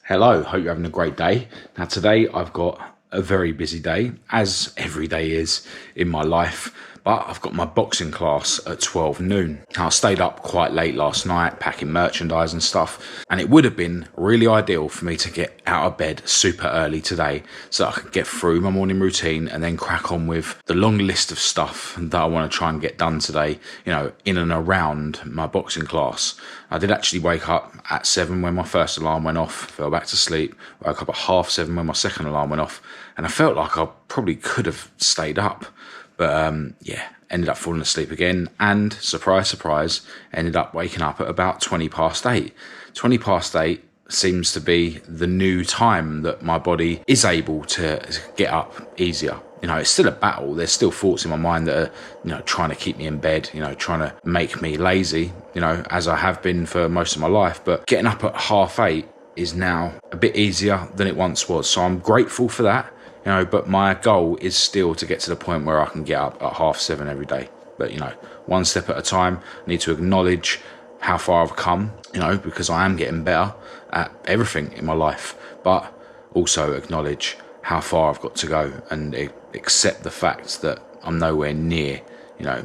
Hello, hope you're having a great day. Now today I've got a very busy day, as every day is in my life, but I've got my boxing class at 12 noon. Now I stayed up quite late last night packing merchandise and stuff, and it would have been really ideal for me to get out of bed super early today so that I could get through my morning routine and then crack on with the long list of stuff that I want to try and get done today, in and around my boxing class. I did actually wake up at 7 when my first alarm went off, fell back to sleep, woke up at 7:30 when my second alarm went off, and I felt like I probably could have stayed up. But ended up falling asleep again, and surprise, surprise, ended up waking up at about 20 past 8. 20 past 8 seems to be the new time that my body is able to get up easier. It's still a battle. There's still thoughts in my mind that are, trying to keep me in bed, trying to make me lazy, as I have been for most of my life. But getting up at 8:30 is now a bit easier than it once was. So I'm grateful for that, but my goal is still to get to the point where I can get up at 7:30 every day. But, one step at a time. I need to acknowledge how far I've come, because I am getting better at everything in my life, but also acknowledge how far I've got to go and accept the fact that I'm nowhere near,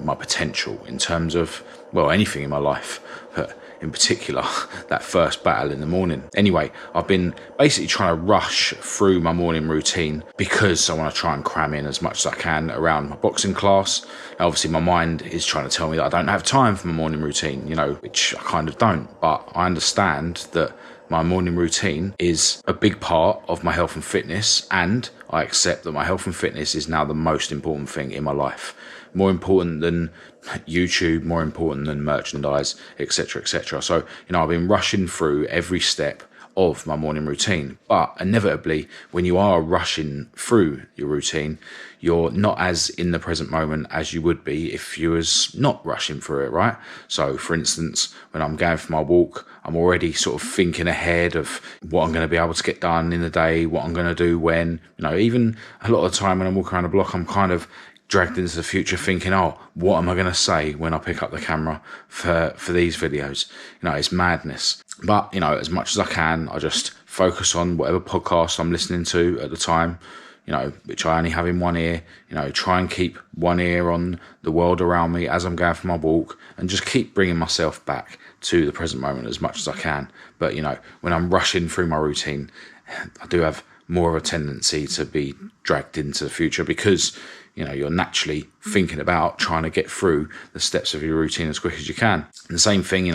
my potential in terms of, anything in my life, but in particular, that first battle in the morning. Anyway, I've been basically trying to rush through my morning routine because I want to try and cram in as much as I can around my boxing class. Now, obviously, my mind is trying to tell me that I don't have time for my morning routine, which I kind of don't. But I understand that my morning routine is a big part of my health and fitness, and I accept that my health and fitness is now the most important thing in my life. More important than YouTube, more important than merchandise, etc., etc. So, I've been rushing through every step of my morning routine. But inevitably, when you are rushing through your routine, you're not as in the present moment as you would be if you was not rushing through it, right? So, for instance, when I'm going for my walk, I'm already sort of thinking ahead of what I'm going to be able to get done in the day, what I'm going to do when, even a lot of the time when I'm walking around the block, I'm kind of dragged into the future thinking, what am I going to say when I pick up the camera for these videos? It's madness. But, as much as I can, I just focus on whatever podcast I'm listening to at the time, which I only have in one ear, try and keep one ear on the world around me as I'm going for my walk and just keep bringing myself back to the present moment as much as I can. But, when I'm rushing through my routine, I do have more of a tendency to be dragged into the future because, you're naturally thinking about trying to get through the steps of your routine as quick as you can. And the same thing,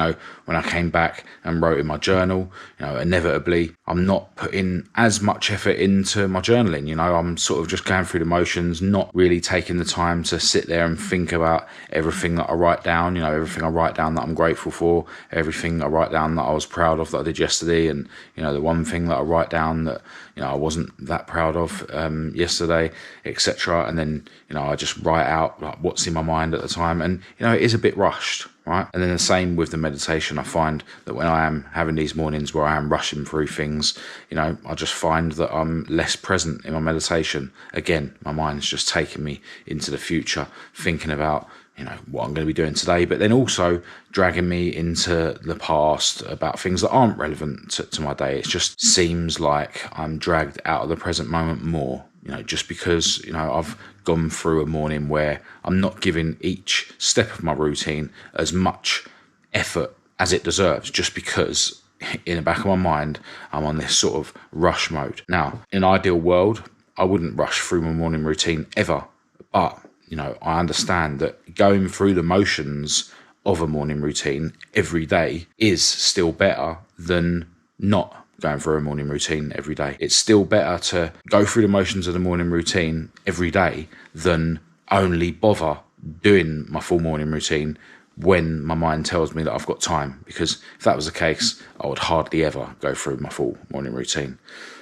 when I came back and wrote in my journal, inevitably, I'm not putting as much effort into my journaling. I'm sort of just going through the motions, not really taking the time to sit there and think about everything that I write down, everything I write down that I'm grateful for, everything I write down that I was proud of that I did yesterday, and, the one thing that I write down that, I wasn't that proud of yesterday, etc. And then, I just write out like what's in my mind at the time. And, it is a bit rushed, right? And then the same with the meditation. I find that when I am having these mornings where I am rushing through things, I just find that I'm less present in my meditation. Again, my mind's just taking me into the future, thinking about, what I'm going to be doing today, but then also dragging me into the past about things that aren't relevant to my day. It just seems like I'm dragged out of the present moment more, just because, I've gone through a morning where I'm not giving each step of my routine as much effort as it deserves, just because in the back of my mind, I'm on this sort of rush mode. Now, in an ideal world, I wouldn't rush through my morning routine ever, but I understand that going through the motions of a morning routine every day is still better than not going through a morning routine every day. It's still better to go through the motions of the morning routine every day than only bother doing my full morning routine when my mind tells me that I've got time. Because if that was the case, I would hardly ever go through my full morning routine.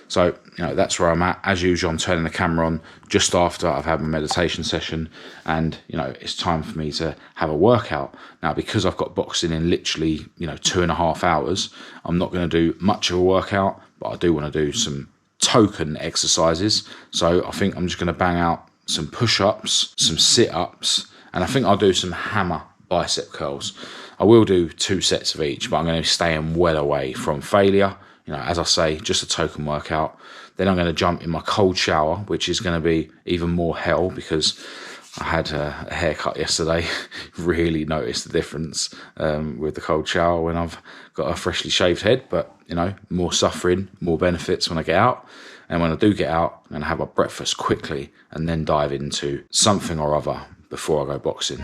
So, that's where I'm at. As usual, I'm turning the camera on just after I've had my meditation session, and, it's time for me to have a workout. Now, because I've got boxing in literally, 2.5 hours, I'm not going to do much of a workout, but I do want to do some token exercises. So I think I'm just going to bang out some push-ups, some sit-ups, and I think I'll do some hammer bicep curls. I will do 2 sets of each, but I'm going to be staying well away from failure. you know, as I say, just a token workout. Then I'm going to jump in my cold shower, which is going to be even more hell because I had a haircut yesterday. Really noticed the difference with the cold shower when I've got a freshly shaved head. But, you know, more suffering, more benefits when I get out. And when I do get out, I'm going to have my breakfast quickly and then dive into something or other before I go boxing.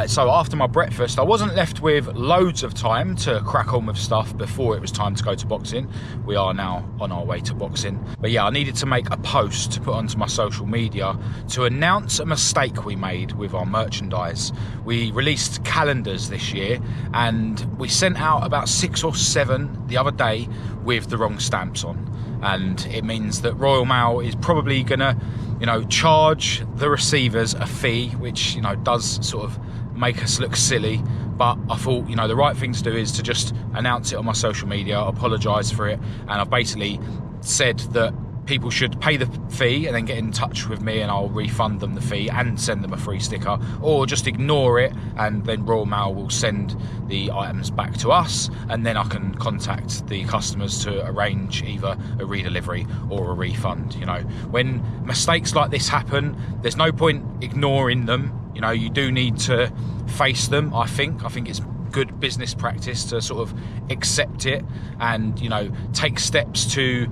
So after my breakfast, I wasn't left with loads of time to crack on with stuff before it was time to go to boxing. We are now on our way to boxing. But yeah, I needed to make a post to put onto my social media to announce a mistake we made with our merchandise. We released calendars this year and we sent out about 6 or 7 the other day with the wrong stamps on. And it means that Royal Mail is probably gonna, you know, charge the receivers a fee, which, you know, does sort of make us look silly. But I thought, you know, the right thing to do is to just announce it on my social media, apologise for it, and I've basically said that people should pay the fee and then get in touch with me and I'll refund them the fee and send them a free sticker, or just ignore it and then Royal Mail will send the items back to us and then I can contact the customers to arrange either a redelivery or a refund. You know, when mistakes like this happen, there's no point ignoring them. You know, you do need to face them. I think it's good business practice to sort of accept it and, you know, take steps to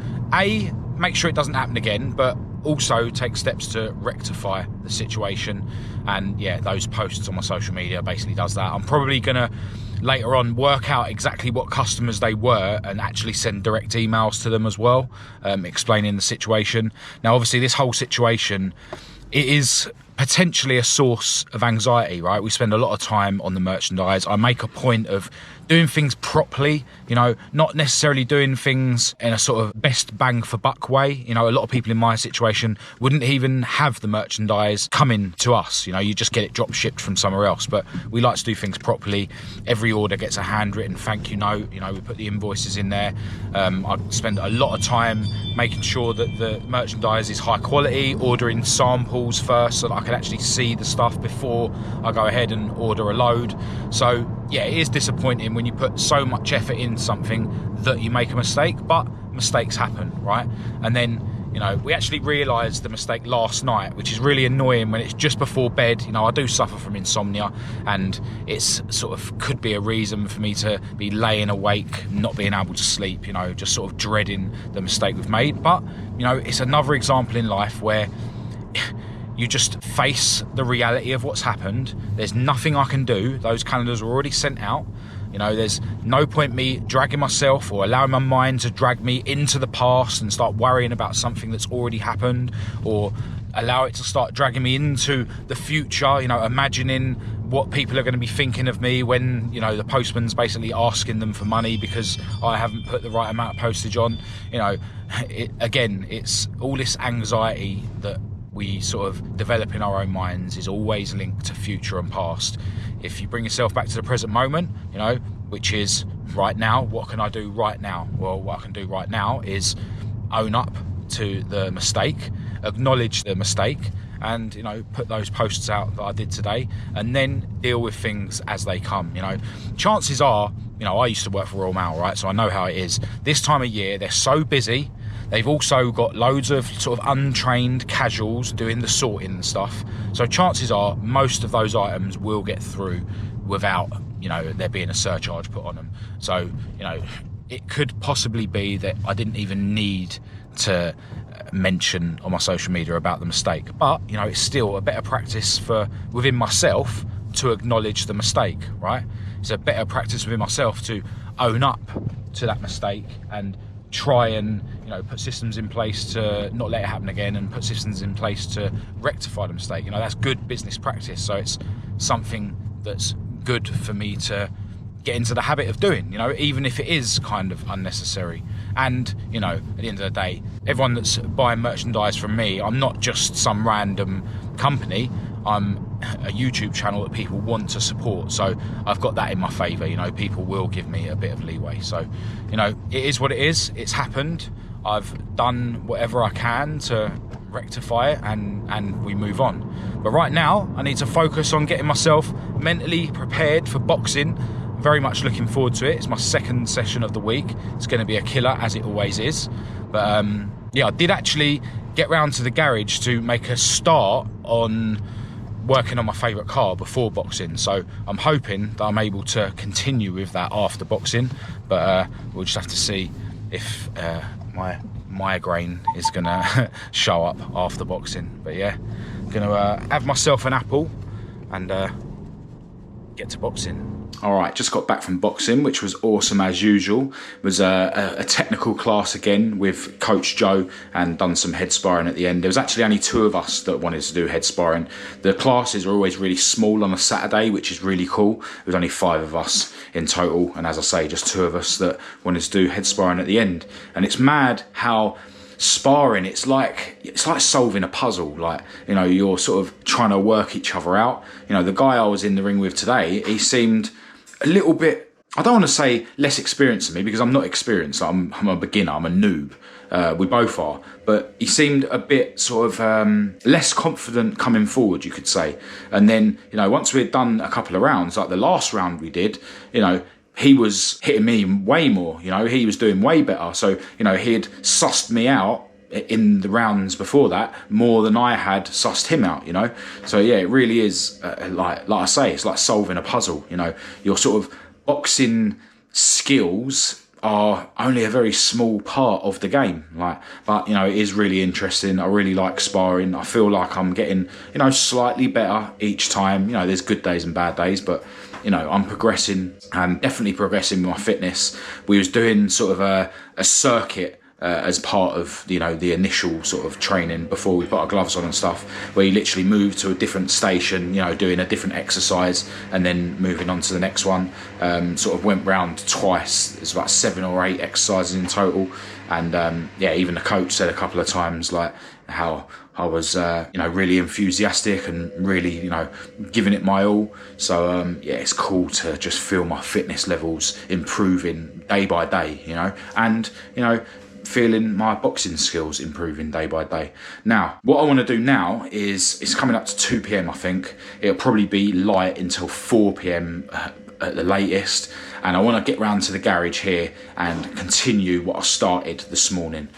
make sure it doesn't happen again, but also take steps to rectify the situation. And yeah, those posts on my social media basically does that. I'm probably gonna later on work out exactly what customers they were and actually send direct emails to them as well, explaining the situation. Now obviously this whole situation, it is potentially a source of anxiety, right? We spend a lot of time on the merchandise. I make a point of doing things properly, you know, not necessarily doing things in a sort of best bang for buck way. You know, a lot of people in my situation wouldn't even have the merchandise coming to us. You know, you just get it drop shipped from somewhere else. But we like to do things properly. Every order gets a handwritten thank you note. You know, we put the invoices in there. I spend a lot of time making sure that the merchandise is high quality, ordering samples first so that I can actually see the stuff before I go ahead and order a load. So yeah, it is disappointing when you put so much effort in something that you make a mistake, but mistakes happen, right? And then, you know, we actually realised the mistake last night, which is really annoying when it's just before bed. You know, I do suffer from insomnia and it's sort of could be a reason for me to be laying awake, not being able to sleep, you know, just sort of dreading the mistake we've made. But, you know, it's another example in life where you just face the reality of what's happened. There's nothing I can do. Those calendars were already sent out. You know, there's no point me dragging myself or allowing my mind to drag me into the past and start worrying about something that's already happened, or allow it to start dragging me into the future, you know, imagining what people are going to be thinking of me when, you know, the postman's basically asking them for money because I haven't put the right amount of postage on. You know, it's all this anxiety that we sort of develop in our own minds is always linked to future and past. If you bring yourself back to the present moment, you know, which is right now, what can I do right now? Well, what I can do right now is own up to the mistake, acknowledge the mistake, and, you know, put those posts out that I did today, and then deal with things as they come. You know, chances are, you know, I used to work for Royal Mail, right? So I know how it is. This time of year, they're so busy. They've also got loads of sort of untrained casuals doing the sorting and stuff. So chances are most of those items will get through without, you know, there being a surcharge put on them. So, you know, it could possibly be that I didn't even need to mention on my social media about the mistake. But, you know, it's still a better practice for within myself to acknowledge the mistake, right? It's a better practice within myself to own up to that mistake and try and, you know, put systems in place to not let it happen again, and put systems in place to rectify the mistake. You know, that's good business practice. So it's something that's good for me to get into the habit of doing, you know, even if it is kind of unnecessary. And, you know, at the end of the day, everyone that's buying merchandise from me, I'm not just some random company. I'm a YouTube channel that people want to support, so I've got that in my favour. You know, people will give me a bit of leeway. So, you know, it is what it is. It's happened. I've done whatever I can to rectify it, and we move on. But right now, I need to focus on getting myself mentally prepared for boxing. Very much looking forward to it. It's my second session of the week. It's going to be a killer, as it always is. But yeah, I did actually get round to the garage to make a start on working on my favourite car before boxing. So I'm hoping that I'm able to continue with that after boxing. But we'll just have to see if my migraine is going to show up after boxing. But yeah, going to have myself an apple and get to boxing. All right, just got back from boxing, which was awesome as usual. It was a technical class again with Coach Joe, and done some head sparring at the end. There was actually only 2 of us that wanted to do head sparring. The classes are always really small on a Saturday, which is really cool. There was only 5 of us in total, and as I say, just 2 of us that wanted to do head sparring at the end. And it's mad how sparring, it's like solving a puzzle. Like, you know, you're sort of trying to work each other out. You know, the guy I was in the ring with today, he seemed a little bit, I don't want to say less experienced than me, because I'm not experienced. I'm a beginner, I'm a noob. We both are. But he seemed a bit sort of less confident coming forward, you could say. And then, you know, once we had done a couple of rounds, like the last round we did, you know, he was hitting me way more. You know, he was doing way better. So, you know, he had sussed me out in the rounds before that more than I had sussed him out, you know. So yeah, it really is like I say, it's like solving a puzzle. You know, your sort of boxing skills are only a very small part of the game. But you know, it is really interesting. I really like sparring. I feel like I'm getting, you know, slightly better each time. You know, there's good days and bad days, but you know, I'm progressing. I'm definitely progressing with my fitness. We was doing sort of a circuit as part of, you know, the initial sort of training before we put our gloves on and stuff, where you literally move to a different station, you know, doing a different exercise and then moving on to the next one. Sort of went round twice. There's about 7 or 8 exercises in total. And yeah, even the coach said a couple of times like how I was, you know, really enthusiastic and really, you know, giving it my all. So yeah, it's cool to just feel my fitness levels improving day by day, you know, and, you know, feeling my boxing skills improving day by day. Now, what I want to do now is, it's coming up to 2 p.m, I think. It'll probably be light until 4 p.m. At the latest. And I want to get round to the garage here and continue what I started this morning,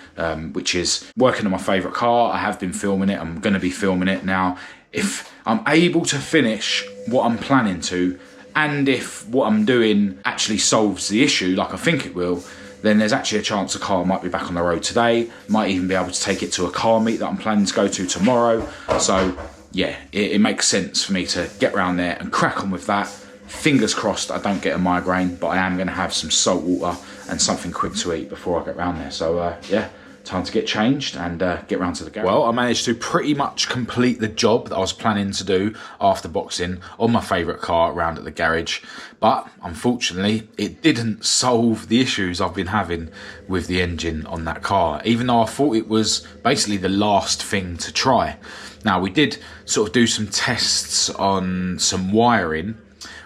which is working on my favourite car. I have been filming it. I'm going to be filming it now. If I'm able to finish what I'm planning to, and if what I'm doing actually solves the issue like I think it will, then there's actually a chance the car might be back on the road today. Might even be able to take it to a car meet that I'm planning to go to tomorrow. So yeah, it makes sense for me to get around there and crack on with that. Fingers crossed I don't get a migraine, but I am going to have some salt water and something quick to eat before I get round there. So yeah, time to get changed and get round to the garage. Well, I managed to pretty much complete the job that I was planning to do after boxing on my favourite car round at the garage. But unfortunately, it didn't solve the issues I've been having with the engine on that car, even though I thought it was basically the last thing to try. Now, we did sort of do some tests on some wiring,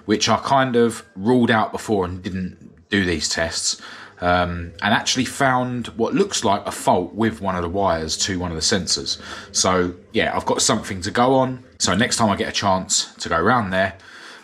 which I kind of ruled out before and didn't do these tests. And actually found what looks like a fault with one of the wires to one of the sensors. So yeah, I've got something to go on. So next time I get a chance to go around there,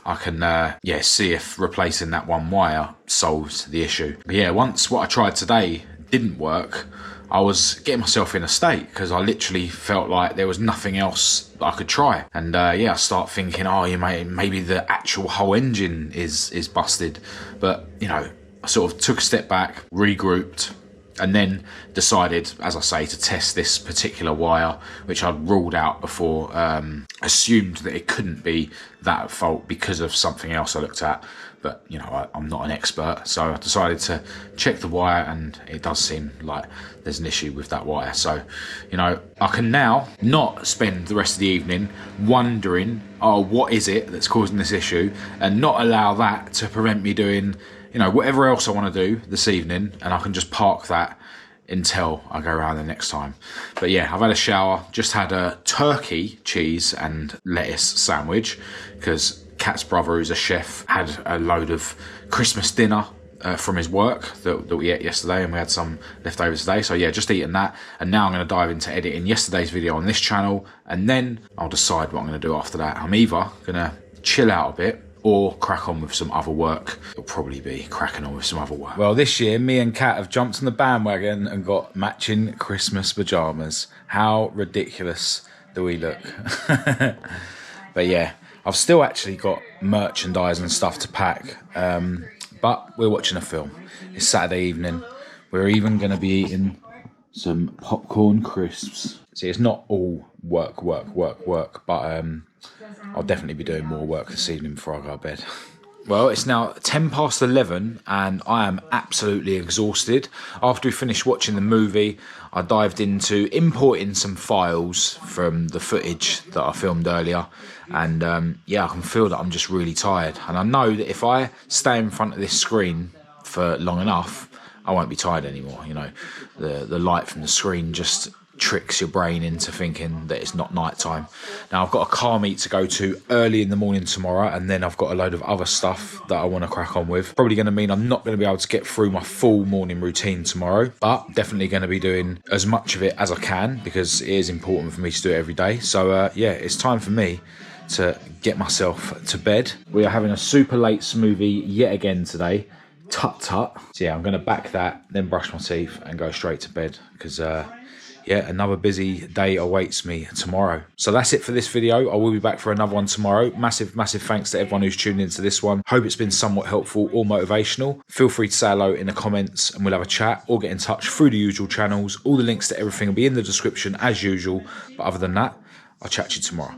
I can yeah, see if replacing that one wire solves the issue. But yeah, once what I tried today didn't work, I was getting myself in a state because I literally felt like there was nothing else that I could try. And yeah, I start thinking, oh, maybe the actual whole engine is busted. But you know, I sort of took a step back, regrouped, and then decided, as I say, to test this particular wire, which I'd ruled out before, assumed that it couldn't be that at fault because of something else I looked at. But, you know, I'm not an expert, so I decided to check the wire, and it does seem like there's an issue with that wire. So, you know, I can now not spend the rest of the evening wondering, oh, what is it that's causing this issue, and not allow that to prevent me doing, you know, whatever else I want to do this evening, and I can just park that until I go around the next time. But yeah, I've had a shower, just had a turkey, cheese and lettuce sandwich because Kat's brother, who's a chef, had a load of Christmas dinner from his work that we ate yesterday, and we had some leftovers today. So yeah, just eating that, and now I'm going to dive into editing yesterday's video on this channel, and then I'll decide what I'm going to do after that. I'm either going to chill out a bit or crack on with some other work. It'll probably be cracking on with some other work. Well, this year, me and Kat have jumped on the bandwagon and got matching Christmas pyjamas. How ridiculous do we look? But yeah, I've still actually got merchandise and stuff to pack, but we're watching a film. It's Saturday evening. We're even going to be eating some popcorn crisps. See, it's not all work, but I'll definitely be doing more work this evening before I go to bed. Well, it's now 10 past 11 and I am absolutely exhausted. After we finished watching the movie, I dived into importing some files from the footage that I filmed earlier. And yeah, I can feel that I'm just really tired. And I know that if I stay in front of this screen for long enough, I won't be tired anymore. You know, the light from the screen just tricks your brain into thinking that it's not night time. Now I've got a car meet to go to early in the morning tomorrow, and then I've got a load of other stuff that I want to crack on with. Probably going to mean I'm not going to be able to get through my full morning routine tomorrow, but definitely going to be doing as much of it as I can because it is important for me to do it every day. So yeah, it's time for me to get myself to bed. We are having a super late smoothie yet again today. Tut. So yeah, I'm going to back that, then brush my teeth and go straight to bed because yeah, another busy day awaits me tomorrow. So that's it for this video. I will be back for another one tomorrow. Massive thanks to everyone who's tuned into this one. Hope it's been somewhat helpful or motivational. Feel free to say hello in the comments and we'll have a chat, or get in touch through the usual channels. All the links to everything will be in the description as usual. But other than that, I'll chat to you tomorrow.